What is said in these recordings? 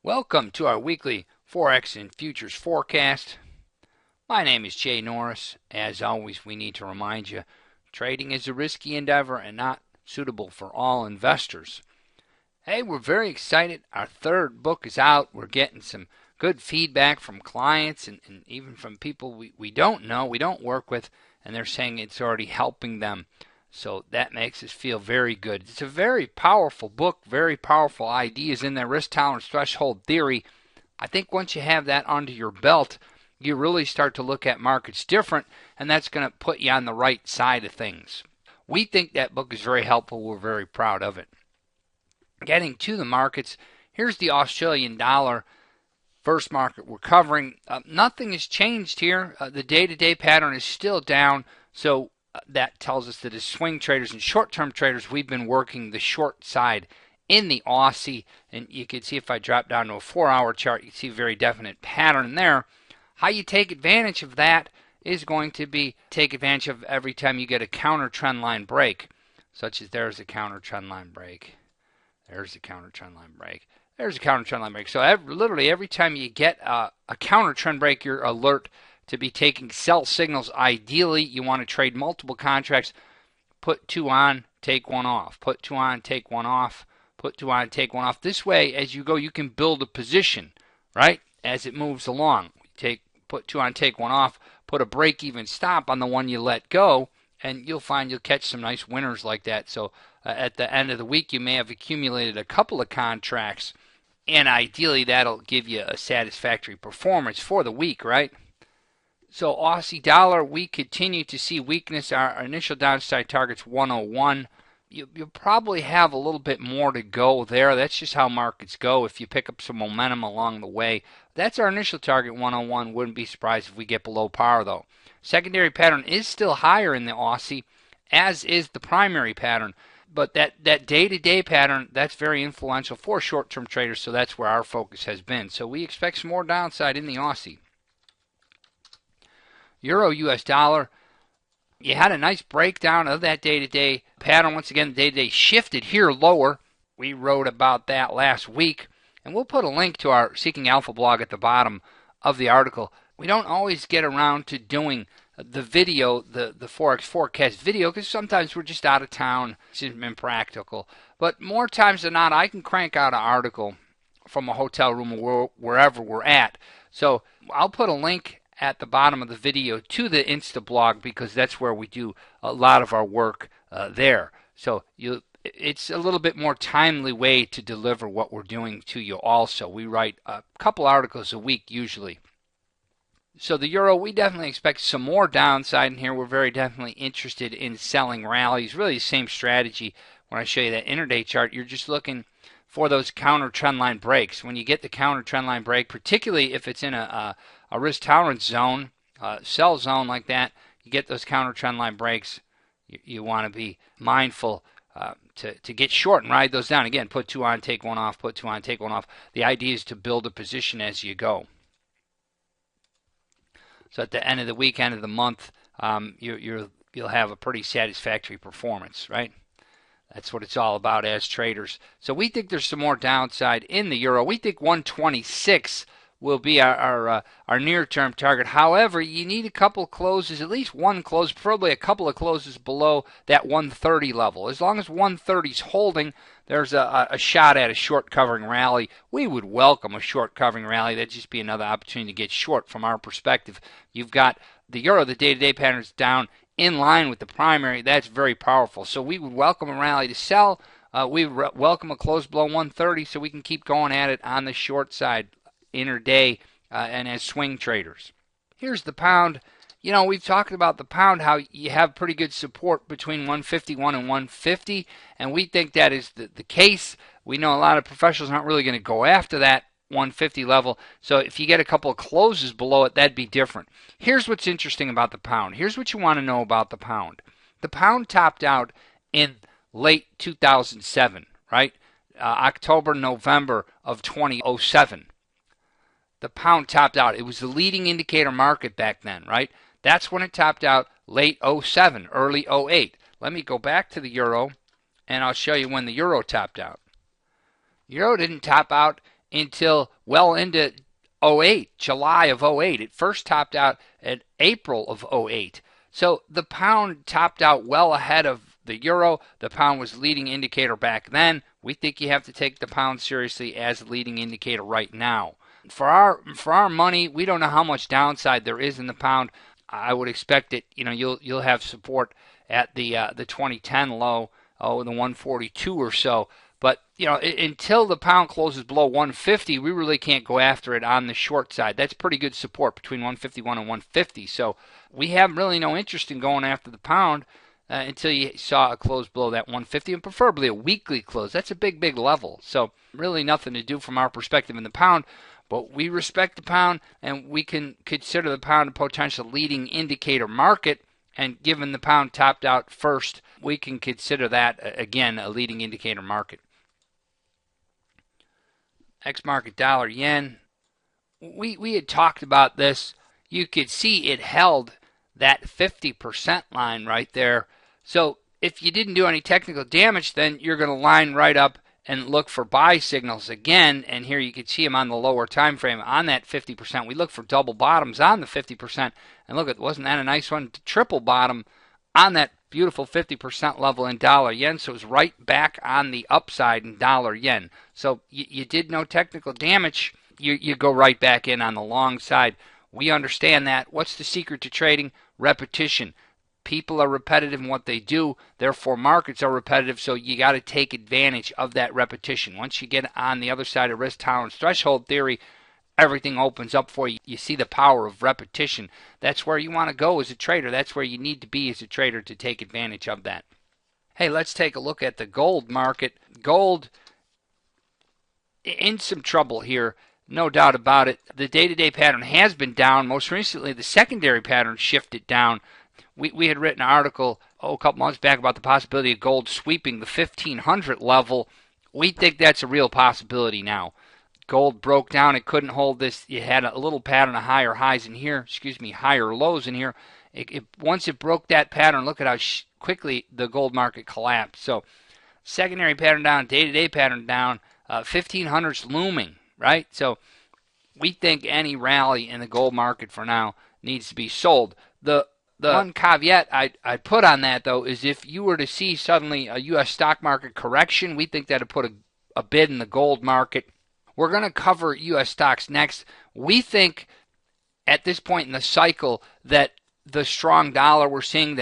Welcome to our weekly Forex and Futures forecast. My name is Jay Norris. As always, we need to remind you, trading is a risky endeavor and not suitable for all investors. Hey, we're very excited. Our third book is out. We're getting some good feedback from clients and even from people we don't know, we don't work with, and they're saying it's already helping them. So that makes us feel very good. It's a very powerful book, very powerful ideas in there, risk tolerance threshold theory. I think once you have that under your belt, you really start to look at markets different, and that's going to put you on the right side of things. We think that book is very helpful. We're very proud of it. Getting to the markets, here's the Australian dollar. First market we're covering. Nothing has changed here. The day-to-day pattern is still down, so that tells us that as swing traders and short-term traders, we've been working the short side in the Aussie. And you can see if I drop down to a 4-hour chart, you can see a very definite pattern there. How you take advantage of that is going to be take advantage of every time you get a counter trend line break, such as there's a counter trend line break. There's a counter trend line break. There's a counter trend line break. So literally every time you get a counter trend break, you're alert to be taking sell signals. Ideally, you want to trade multiple contracts. Put two on, take one off. Put two on, take one off. Put two on, take one off. This way, as you go, you can build a position, right, as it moves along. Put two on, take one off. Put a break-even stop on the one you let go, and you'll find you'll catch some nice winners like that. So at the end of the week, you may have accumulated a couple of contracts, and ideally, that'll give you a satisfactory performance for the week, right? So Aussie dollar, we continue to see weakness. Our initial downside target's 101. You'll probably have a little bit more to go there. That's just how markets go. If you pick up some momentum along the way, that's our initial target, 101. Wouldn't be surprised if we get below par, though. Secondary pattern is still higher in the Aussie, as is the primary pattern. But that day-to-day pattern, that's very influential for short-term traders, so that's where our focus has been. So we expect some more downside in the Aussie. Euro US dollar, you had a nice breakdown of that day-to-day pattern. Once again, the day-to-day shifted here lower. We wrote about that last week, and we'll put a link to our Seeking Alpha blog at the bottom of the article. We don't always get around to doing the video, the Forex forecast video, because sometimes we're just out of town. It's just impractical. But more times than not, I can crank out an article from a hotel room or wherever we're at. So I'll put a link at the bottom of the video to the Insta blog, because that's where we do a lot of our work there. So it's a little bit more timely way to deliver what we're doing to you also. We write a couple articles a week usually. So the euro, we definitely expect some more downside in here. We're very definitely interested in selling rallies. Really the same strategy. When I show you that intraday chart, you're just looking for those counter trend line breaks. When you get the counter trend line break, particularly if it's in a risk tolerance zone, sell zone like that, you get those counter trend line breaks. You want to be mindful to get short and ride those down. Again, put two on, take one off, put two on, take one off. The idea is to build a position as you go. So at the end of the week, end of the month, you'll have a pretty satisfactory performance, right? That's what it's all about as traders. So we think there's some more downside in the euro. We think 126 will be our near-term target. However, you need a couple of closes, at least one close, probably a couple of closes below that 130 level. As long as 130 is holding, there's a shot at a short covering rally. We would welcome a short covering rally. That'd just be another opportunity to get short from our perspective. You've got the euro, the day-to-day pattern is down in line with the primary. That's very powerful. So we would welcome a rally to sell. We would welcome a close below 130 so we can keep going at it on the short side, intraday, and as swing traders. Here's the pound. You know, we've talked about the pound, how you have pretty good support between 151 and 150, and we think that is the case. We know a lot of professionals aren't really going to go after that 150 level, so if you get a couple of closes below it, that'd be different. Here's what's interesting about the pound. Here's what you want to know about the pound. The pound topped out in late 2007, right? October, November of 2007. The pound topped out. It was the leading indicator market back then, right? That's when it topped out, late 07, early 08. Let me go back to the euro, and I'll show you when the euro topped out. Euro didn't top out until well into '08, July of '08. It first topped out in April of '08. So the pound topped out well ahead of the euro. The pound was leading indicator back then. We think you have to take the pound seriously as a leading indicator right now. For our money, we don't know how much downside there is in the pound. I would expect that you'll have support at the 2010 low, the 142 or so. But until the pound closes below 150, we really can't go after it on the short side. That's pretty good support between 151 and 150. So we have really no interest in going after the pound until you saw a close below that 150, and preferably a weekly close. That's a big, big level. So really nothing to do from our perspective in the pound. But we respect the pound, and we can consider the pound a potential leading indicator market. And given the pound topped out first, we can consider that, again, a leading indicator market. X-market dollar yen. We had talked about this. You could see it held that 50% line right there. So if you didn't do any technical damage, then you're going to line right up and look for buy signals again. And here you can see them on the lower time frame on that 50%. We look for double bottoms on the 50%. And look, wasn't that a nice one? Triple bottom on that beautiful 50% level in dollar yen. So it was right back on the upside in dollar yen. So you did no technical damage. You go right back in on the long side. We understand that. What's the secret to trading? Repetition. People are repetitive in what they do, therefore markets are repetitive, so you got to take advantage of that repetition. Once you get on the other side of risk tolerance threshold theory, everything opens up for you. You see the power of repetition. That's where you want to go as a trader. That's where you need to be as a trader to take advantage of that. Hey, let's take a look at the gold market. Gold in some trouble here, no doubt about it. The day-to-day pattern has been down. Most recently, the secondary pattern shifted down. We had written an article a couple months back about the possibility of gold sweeping the 1500 level. We think that's a real possibility now. Gold broke down. It couldn't hold this. It had a little pattern of higher highs in here, higher lows in here. Once it broke that pattern, look at how quickly the gold market collapsed. So secondary pattern down, day-to-day pattern down, 1500's looming, right? So we think any rally in the gold market for now needs to be sold. The one caveat I'd put on that, though, is if you were to see suddenly a U.S. stock market correction, we think that would put a bid in the gold market. We're going to cover U.S. stocks next. We think at this point in the cycle that the strong dollar we're seeing,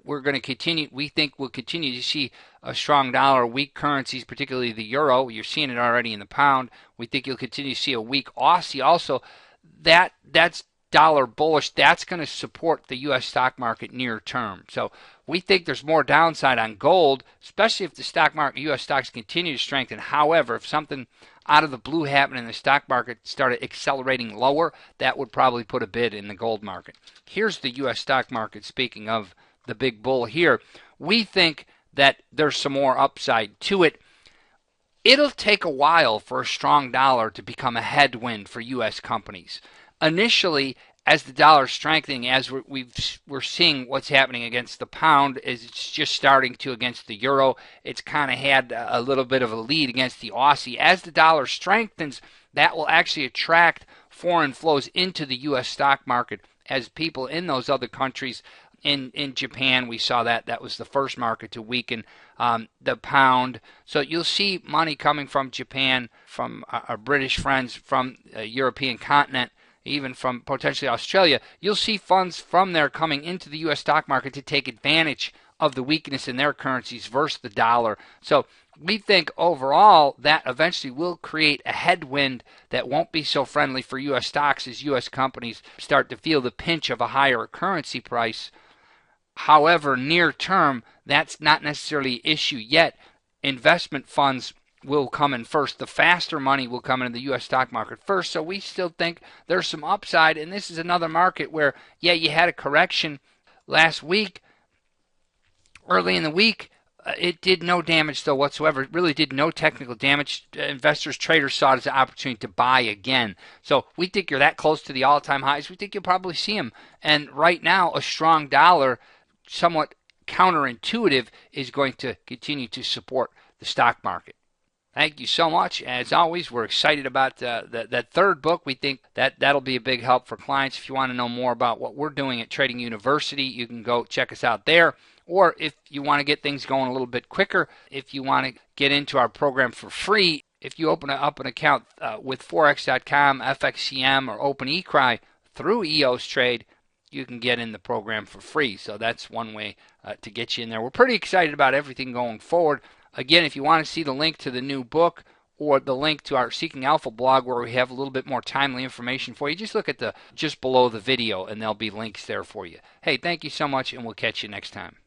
we're going to continue, we think we'll continue to see a strong dollar, weak currencies, particularly the euro. You're seeing it already in the pound. We think you'll continue to see a weak Aussie also. That's dollar bullish. That's going to support the U.S. stock market near term. So we think there's more downside on gold, especially if the stock market, U.S. stocks continue to strengthen. However, if something out of the blue happened and the stock market started accelerating lower, that would probably put a bid in the gold market. Here's the U.S. stock market, speaking of the big bull here. We think that there's some more upside to it. It'll take a while for a strong dollar to become a headwind for U.S. companies. Initially, as the dollar is strengthening, as we're seeing what's happening against the pound, as it's just starting to against the euro, it's kind of had a little bit of a lead against the Aussie. As the dollar strengthens, that will actually attract foreign flows into the U.S. stock market as people in those other countries. In Japan, we saw that was the first market to weaken the pound. So you'll see money coming from Japan, from our British friends, from the European continent, even from potentially Australia. You'll see funds from there coming into the U.S. stock market to take advantage of the weakness in their currencies versus the dollar. So we think overall that eventually will create a headwind that won't be so friendly for U.S. stocks as U.S. companies start to feel the pinch of a higher currency price. However, near term, that's not necessarily an issue yet. Investment funds will come in first. The faster money will come into the U.S. stock market first. So we still think there's some upside. And this is another market where, yeah, you had a correction last week. Early in the week, it did no damage, though, whatsoever. It really did no technical damage. Investors, traders saw it as an opportunity to buy again. So we think you're that close to the all-time highs. We think you'll probably see them. And right now, a strong dollar, somewhat counterintuitive, is going to continue to support the stock market. Thank you so much. As always, we're excited about that third book. We think that'll be a big help for clients. If you want to know more about what we're doing at Trading University, you can go check us out there. Or if you want to get things going a little bit quicker, if you want to get into our program for free, if you open up an account with Forex.com, FXCM, or OpenECry through EOS Trade, you can get in the program for free. So that's one way to get you in there. We're pretty excited about everything going forward. Again, if you want to see the link to the new book or the link to our Seeking Alpha blog where we have a little bit more timely information for you, just look at just below the video and there'll be links there for you. Hey, thank you so much, and we'll catch you next time.